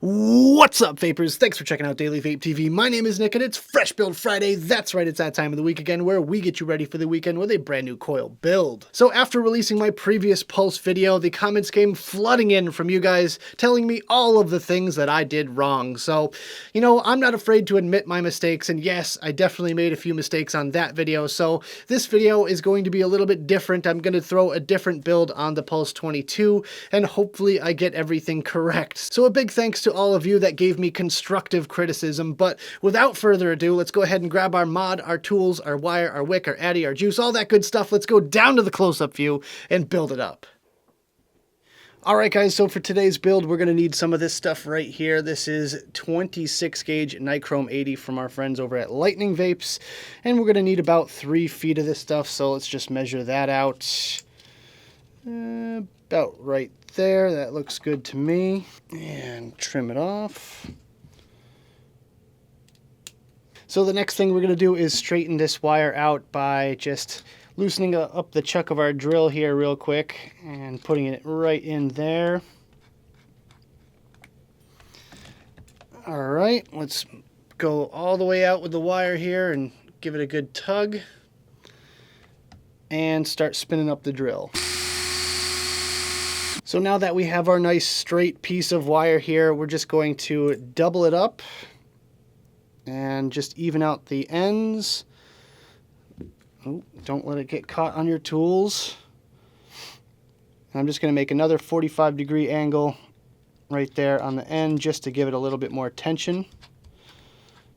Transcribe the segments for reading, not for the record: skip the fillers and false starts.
What's up, vapors? Thanks for checking out Daily Vape TV. My name is Nick, and it's Fresh Build Friday. That's right, it's that time of the week again where we get you ready for the weekend with a brand new coil build. So after releasing my previous Pulse video, the comments came flooding in from you guys telling me all of the things that I did wrong. So, you know, I'm not afraid to admit my mistakes, and yes, I definitely made a few mistakes on that video. So this video is going to be a little bit different. I'm going to throw a different build on the Pulse 22, and hopefully I get everything correct. So a big thanks to all of you that gave me constructive criticism, but without further ado, let's go ahead and grab our mod, our tools, our wire, our wick, our addy, our juice, all that good stuff. Let's go down to the close-up view and build it up. Alright guys, so for today's build, we're going to need some of this stuff right here. This is 26 gauge Nichrome 80 from our friends over at Lightning Vapes, and we're going to need about 3 feet of this stuff, so let's just measure that out. About right there. That looks good to me. And trim it off. So the next thing we're going to do is straighten this wire out by just loosening up the chuck of our drill here real quick and putting it right in there. Alright, let's go all the way out with the wire here and give it a good tug and start spinning up the drill. So now that we have our nice straight piece of wire here, we're just going to double it up and just even out the ends. Oh, don't let it get caught on your tools. And I'm just going to make another 45-degree angle right there on the end just to give it a little bit more tension.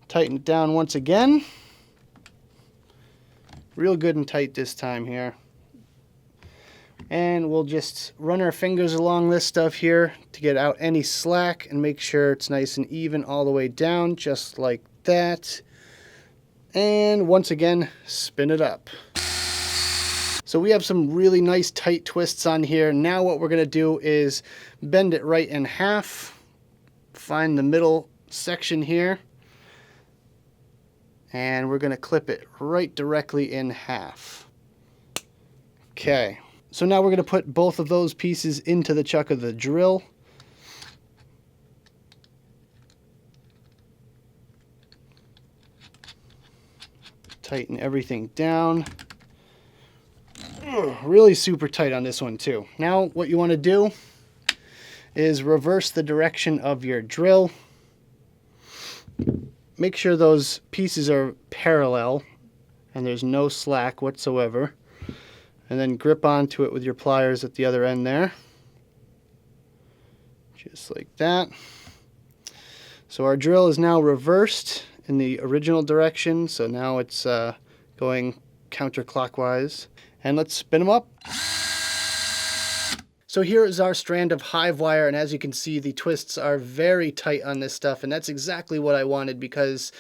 Tighten it down once again. Real good and tight this time here. And we'll just run our fingers along this stuff here to get out any slack and make sure it's nice and even all the way down, just like that. And once again, spin it up. So we have some really nice tight twists on here. Now what we're going to do is bend it right in half, find the middle section here, and we're going to clip it right directly in half. Okay. So now we're going to put both of those pieces into the chuck of the drill. Tighten everything down. Really super tight on this one too. Now what you want to do is reverse the direction of your drill. Make sure those pieces are parallel and there's no slack whatsoever. And then grip onto it with your pliers at the other end there. Just like that. So our drill is now reversed in the original direction. So now it's going counterclockwise. And let's spin them up. So here is our strand of hive wire, and as you can see, the twists are very tight on this stuff, and that's exactly what I wanted because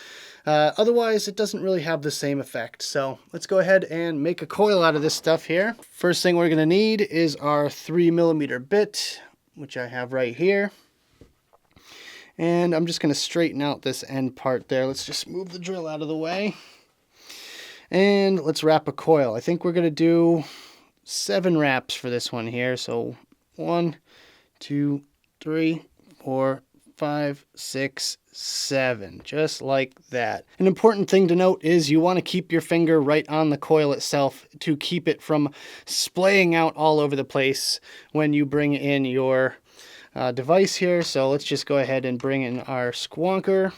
otherwise it doesn't really have the same effect. So let's go ahead and make a coil out of this stuff here. First thing we're going to need is our 3mm bit, which I have right here. And I'm just going to straighten out this end part there. Let's just move the drill out of the way. And let's wrap a coil. I think we're going to do 7 wraps for this one here. So 1, 2, 3, 4, 5, 6, 7, just like that. An important thing to note is you want to keep your finger right on the coil itself to keep it from splaying out all over the place when you bring in your device here. So let's just go ahead and bring in our squonker.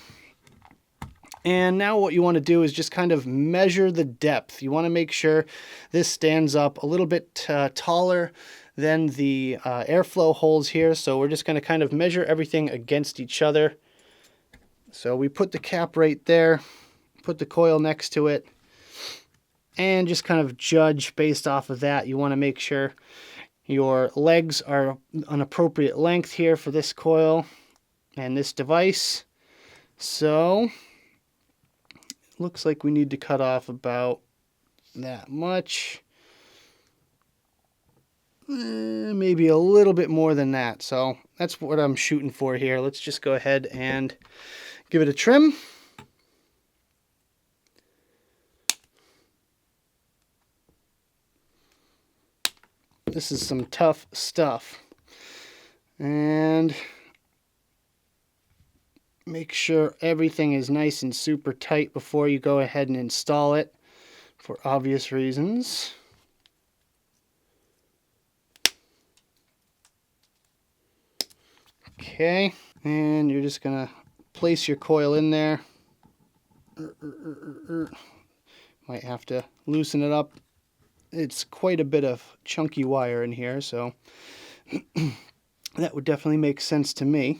And now what you want to do is just kind of measure the depth. You want to make sure this stands up a little bit taller than the airflow holes here. So we're just going to kind of measure everything against each other. So we put the cap right there, put the coil next to it, and just kind of judge based off of that. You want to make sure your legs are an appropriate length here for this coil and this device. So looks like we need to cut off about that much. Maybe a little bit more than that. So that's what I'm shooting for here. Let's just go ahead and give it a trim. This is some tough stuff. And Make sure everything is nice and super tight before you go ahead and install it, for obvious reasons. Okay, and you're just gonna place your coil in there. Might have to loosen it up. It's quite a bit of chunky wire in here, so that would definitely make sense to me.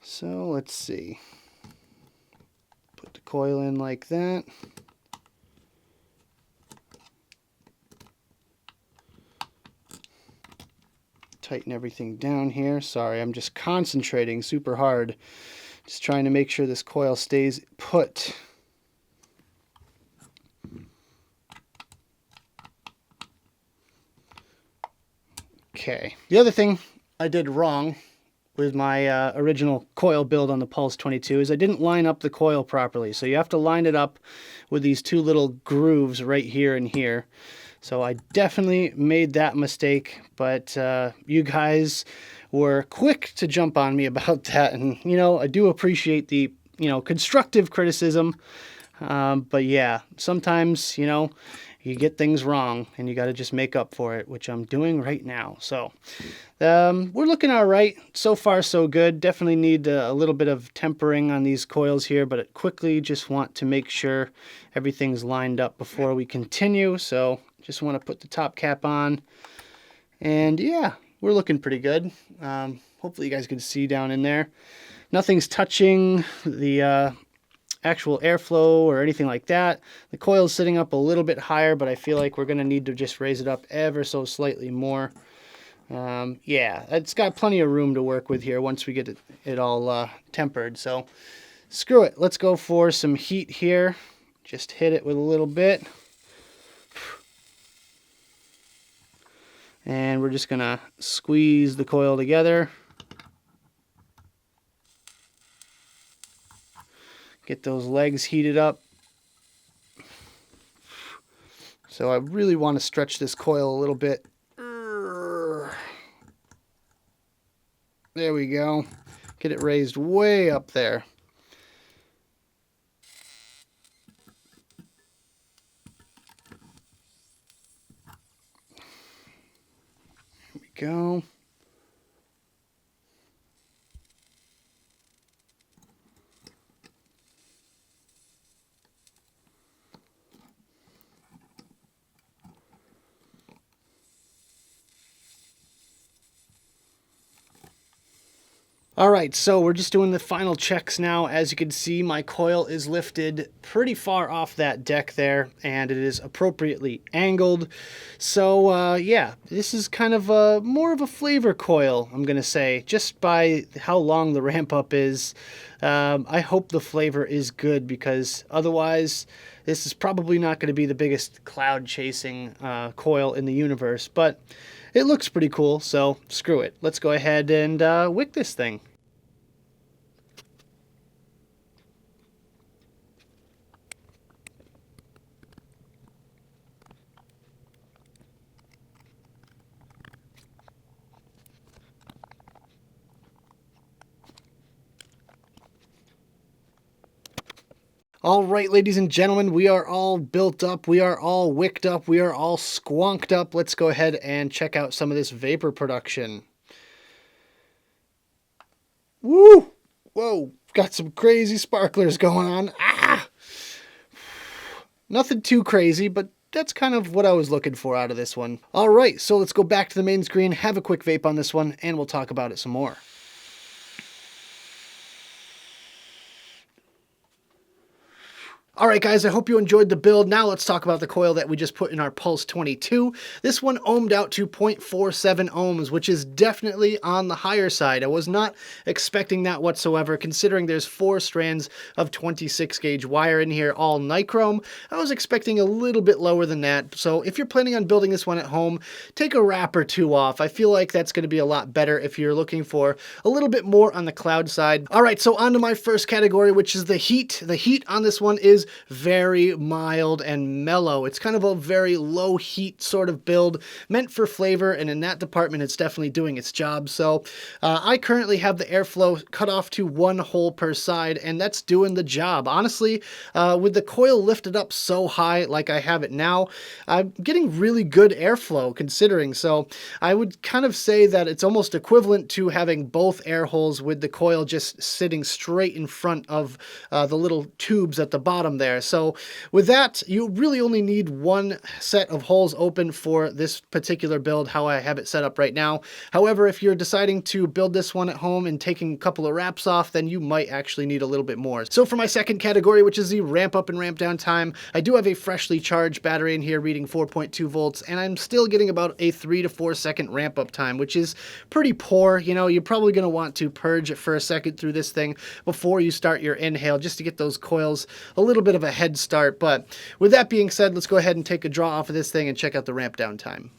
So let's see. Put the coil in like that. Tighten everything down here. Sorry, I'm just concentrating super hard. Just trying to make sure this coil stays put. Okay. The other thing I did wrong with my original coil build on the Pulse 22 is I didn't line up the coil properly. So you have to line it up with these two little grooves right here and here. So I definitely made that mistake, but you guys were quick to jump on me about that. And, you know, I do appreciate the, you know, constructive criticism. But yeah, sometimes, you know, you get things wrong and you got to just make up for it, which I'm doing right now. So we're looking all right. So far, so good. Definitely need a little bit of tempering on these coils here, but I quickly just want to make sure everything's lined up before we continue. So just want to put the top cap on. And yeah, we're looking pretty good. Hopefully you guys can see down in there. Nothing's touching the actual airflow or anything like that. The coil is sitting up a little bit higher, but I feel like we're going to need to just raise it up ever so slightly more. Yeah, it's got plenty of room to work with here once we get it all tempered. So screw it. Let's go for some heat here. Just hit it with a little bit. And we're just going to squeeze the coil together. Get those legs heated up. So I really want to stretch this coil a little bit. There we go. Get it raised way up there. There we go. All right, so we're just doing the final checks now. As you can see, my coil is lifted pretty far off that deck there, and it is appropriately angled. So yeah, this is kind of more of a flavor coil, I'm gonna say, just by how long the ramp up is. I hope the flavor is good, because otherwise this is probably not going to be the biggest cloud chasing coil in the universe, but it looks pretty cool, so screw it. Let's go ahead and wick this thing. All right, ladies and gentlemen, we are all built up, we are all wicked up, we are all squonked up. Let's go ahead and check out some of this vapor production. Woo! Whoa, got some crazy sparklers going on. Ah! Nothing too crazy, but that's kind of what I was looking for out of this one. All right, so let's go back to the main screen, have a quick vape on this one, and we'll talk about it some more. All right, guys, I hope you enjoyed the build. Now let's talk about the coil that we just put in our Pulse 22. This one ohmed out to 0.47 ohms, which is definitely on the higher side. I was not expecting that whatsoever, considering there's 4 strands of 26 gauge wire in here, all nichrome. I was expecting a little bit lower than that. So if you're planning on building this one at home, take a wrap or 2 off. I feel like that's going to be a lot better if you're looking for a little bit more on the cloud side. All right, so on to my first category, which is the heat. The heat on this one is very mild and mellow. It's kind of a very low heat sort of build meant for flavor, and in that department it's definitely doing its job. So I currently have the airflow cut off to 1 hole per side, and that's doing the job. Honestly, with the coil lifted up so high like I have it now, I'm getting really good airflow considering. So I would kind of say that it's almost equivalent to having both air holes with the coil just sitting straight in front of the little tubes at the bottom there. So with that, you really only need 1 set of holes open for this particular build, how I have it set up right now. However, if you're deciding to build this one at home and taking a couple of wraps off, then you might actually need a little bit more. So for my second category, which is the ramp up and ramp down time, I do have a freshly charged battery in here reading 4.2 volts, and I'm still getting about a 3 to 4 second ramp up time, which is pretty poor. You know, you're probably going to want to purge it for a second through this thing before you start your inhale, just to get those coils a little bit of a head start. But with that being said, let's go ahead and take a draw off of this thing and check out the ramp down time.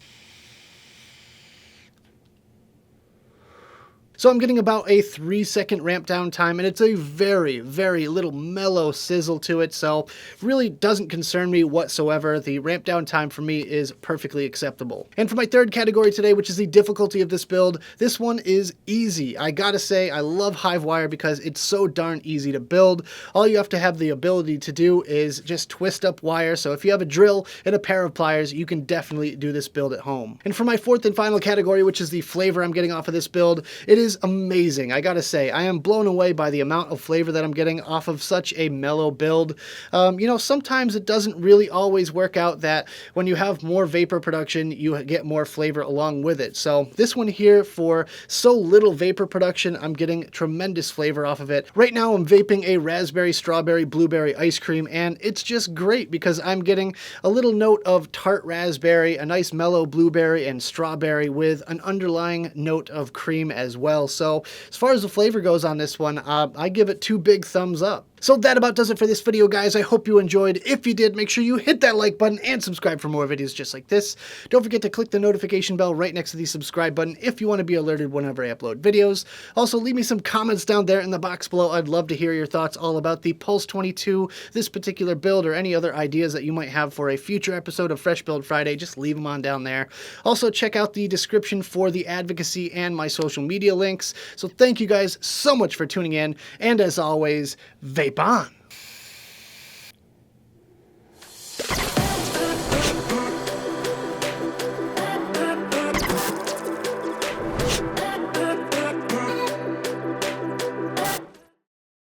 So I'm getting about a 3-second ramp down time, and it's a very, very little mellow sizzle to it, so really doesn't concern me whatsoever. The ramp down time for me is perfectly acceptable. And for my third category today, which is the difficulty of this build, this one is easy. I gotta say, I love Hivewire because it's so darn easy to build. All you have to have the ability to do is just twist up wire, so if you have a drill and a pair of pliers, you can definitely do this build at home. And for my fourth and final category, which is the flavor I'm getting off of this build, it is amazing. I gotta say, I am blown away by the amount of flavor that I'm getting off of such a mellow build. You know, sometimes it doesn't really always work out that when you have more vapor production, you get more flavor along with it. So this one here, for so little vapor production, I'm getting tremendous flavor off of it. Right now, I'm vaping a raspberry, strawberry, blueberry ice cream, and it's just great because I'm getting a little note of tart raspberry, a nice mellow blueberry and strawberry with an underlying note of cream as well. So as far as the flavor goes on this one, I give it 2 big thumbs up. So that about does it for this video, guys. I hope you enjoyed. If you did, make sure you hit that like button and subscribe for more videos just like this. Don't forget to click the notification bell right next to the subscribe button if you want to be alerted whenever I upload videos. Also, leave me some comments down there in the box below. I'd love to hear your thoughts all about the Pulse 22, this particular build, or any other ideas that you might have for a future episode of Fresh Build Friday. Just leave them on down there. Also, check out the description for the advocacy and my social media links. So thank you guys so much for tuning in, and as always, vape on!